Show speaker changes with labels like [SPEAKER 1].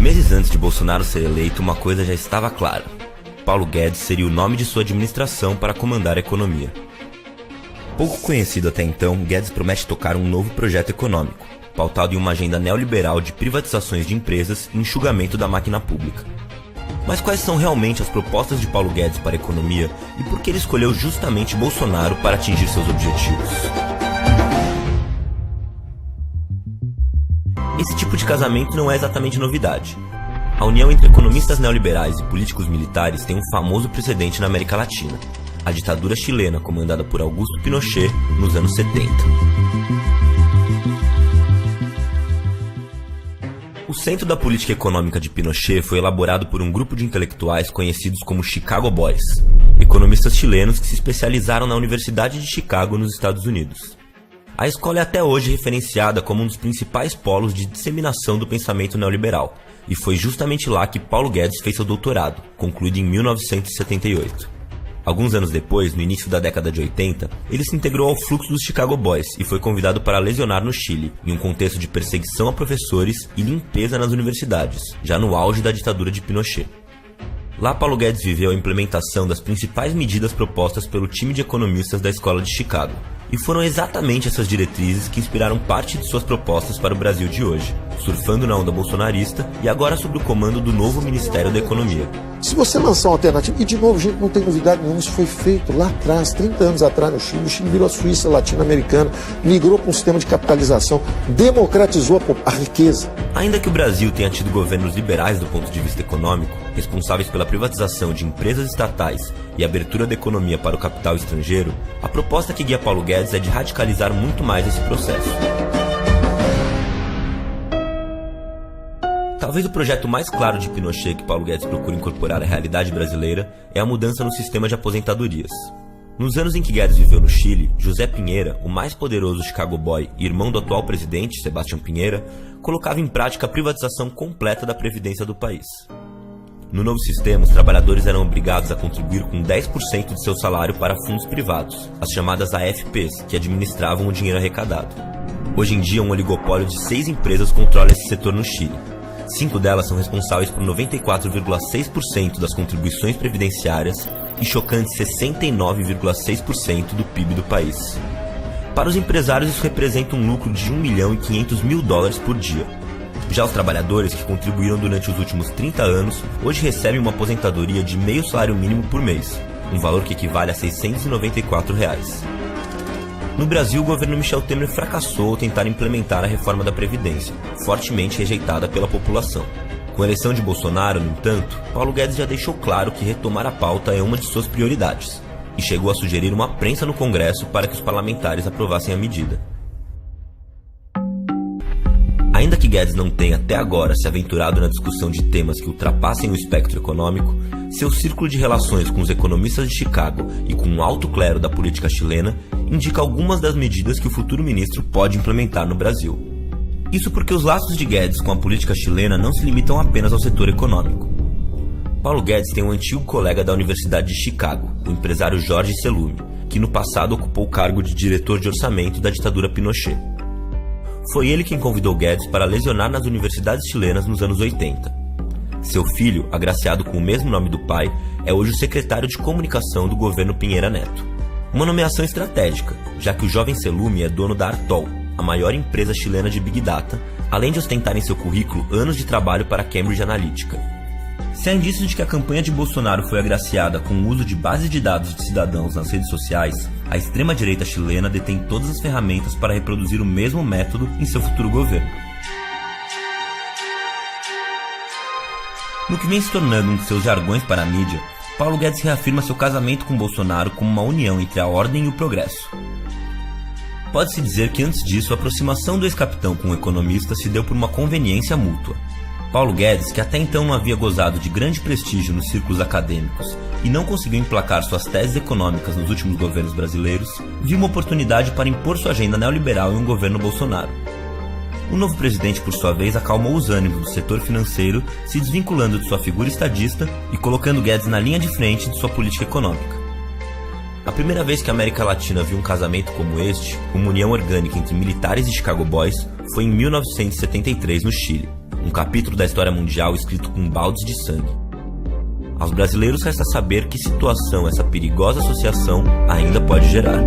[SPEAKER 1] Meses antes de Bolsonaro ser eleito, uma coisa já estava clara. Paulo Guedes seria o nome de sua administração para comandar a economia. Pouco conhecido até então, Guedes promete tocar um novo projeto econômico, pautado em uma agenda neoliberal de privatizações de empresas e enxugamento da máquina pública. Mas quais são realmente as propostas de Paulo Guedes para a economia e por que ele escolheu justamente Bolsonaro para atingir seus objetivos? Esse tipo de casamento não é exatamente novidade. A união entre economistas neoliberais e políticos militares tem um famoso precedente na América Latina, a ditadura chilena comandada por Augusto Pinochet nos anos 70. O centro da política econômica de Pinochet foi elaborado por um grupo de intelectuais conhecidos como Chicago Boys, economistas chilenos que se especializaram na Universidade de Chicago, nos Estados Unidos. A escola é até hoje referenciada como um dos principais polos de disseminação do pensamento neoliberal, e foi justamente lá que Paulo Guedes fez seu doutorado, concluído em 1978. Alguns anos depois, no início da década de 80, ele se integrou ao fluxo dos Chicago Boys e foi convidado para lecionar no Chile, em um contexto de perseguição a professores e limpeza nas universidades, já no auge da ditadura de Pinochet. Lá, Paulo Guedes viveu a implementação das principais medidas propostas pelo time de economistas da Escola de Chicago. E foram exatamente essas diretrizes que inspiraram parte de suas propostas para o Brasil de hoje, surfando na onda bolsonarista e agora sob o comando do novo Ministério da Economia.
[SPEAKER 2] Se você lançar uma alternativa, e de novo, gente, não tem novidade nenhuma, isso foi feito lá atrás, 30 anos atrás no Chile. O Chile virou a Suíça latino-americana, migrou para um sistema de capitalização, democratizou a riqueza.
[SPEAKER 1] Ainda que o Brasil tenha tido governos liberais do ponto de vista econômico, responsáveis pela privatização de empresas estatais e abertura da economia para o capital estrangeiro, a proposta que guia Paulo Guedes é de radicalizar muito mais esse processo. Talvez o projeto mais claro de Pinochet que Paulo Guedes procura incorporar à realidade brasileira é a mudança no sistema de aposentadorias. Nos anos em que Guedes viveu no Chile, José Pinheira, o mais poderoso Chicago Boy e irmão do atual presidente, Sebastião Pinheira, colocava em prática a privatização completa da previdência do país. No novo sistema, os trabalhadores eram obrigados a contribuir com 10% de seu salário para fundos privados, as chamadas AFPs, que administravam o dinheiro arrecadado. Hoje em dia, um oligopólio de 6 empresas controla esse setor no Chile. 5 delas são responsáveis por 94,6% das contribuições previdenciárias e chocantes 69,6% do PIB do país. Para os empresários, isso representa um lucro de $1.500.000 por dia. Já os trabalhadores que contribuíram durante os últimos 30 anos, hoje recebem uma aposentadoria de meio salário mínimo por mês, um valor que equivale a R$ 694. No Brasil, o governo Michel Temer fracassou ao tentar implementar a reforma da Previdência, fortemente rejeitada pela população. Com a eleição de Bolsonaro, no entanto, Paulo Guedes já deixou claro que retomar a pauta é uma de suas prioridades, e chegou a sugerir uma prensa no Congresso para que os parlamentares aprovassem a medida. Ainda que Guedes não tenha até agora se aventurado na discussão de temas que ultrapassem o espectro econômico, seu círculo de relações com os economistas de Chicago e com o alto clero da política chilena indica algumas das medidas que o futuro ministro pode implementar no Brasil. Isso porque os laços de Guedes com a política chilena não se limitam apenas ao setor econômico. Paulo Guedes tem um antigo colega da Universidade de Chicago, o empresário Jorge Celumi, que no passado ocupou o cargo de diretor de orçamento da ditadura Pinochet. Foi ele quem convidou Guedes para lecionar nas universidades chilenas nos anos 80. Seu filho, agraciado com o mesmo nome do pai, é hoje o secretário de comunicação do governo Pinheira Neto. Uma nomeação estratégica, já que o jovem Celumi é dono da Artol, a maior empresa chilena de Big Data, além de ostentar em seu currículo anos de trabalho para a Cambridge Analytica. Se há indícios de que a campanha de Bolsonaro foi agraciada com o uso de bases de dados de cidadãos nas redes sociais, a extrema-direita chilena detém todas as ferramentas para reproduzir o mesmo método em seu futuro governo. No que vem se tornando um de seus jargões para a mídia, Paulo Guedes reafirma seu casamento com Bolsonaro como uma união entre a ordem e o progresso. Pode-se dizer que antes disso, a aproximação do ex-capitão com o economista se deu por uma conveniência mútua. Paulo Guedes, que até então não havia gozado de grande prestígio nos círculos acadêmicos e não conseguiu emplacar suas teses econômicas nos últimos governos brasileiros, viu uma oportunidade para impor sua agenda neoliberal em um governo Bolsonaro. O novo presidente, por sua vez, acalmou os ânimos do setor financeiro, se desvinculando de sua figura estadista e colocando Guedes na linha de frente de sua política econômica. A primeira vez que a América Latina viu um casamento como este, uma união orgânica entre militares e Chicago Boys, foi em 1973 no Chile, Um capítulo da história mundial escrito com baldes de sangue. Aos brasileiros resta saber que situação essa perigosa associação ainda pode gerar.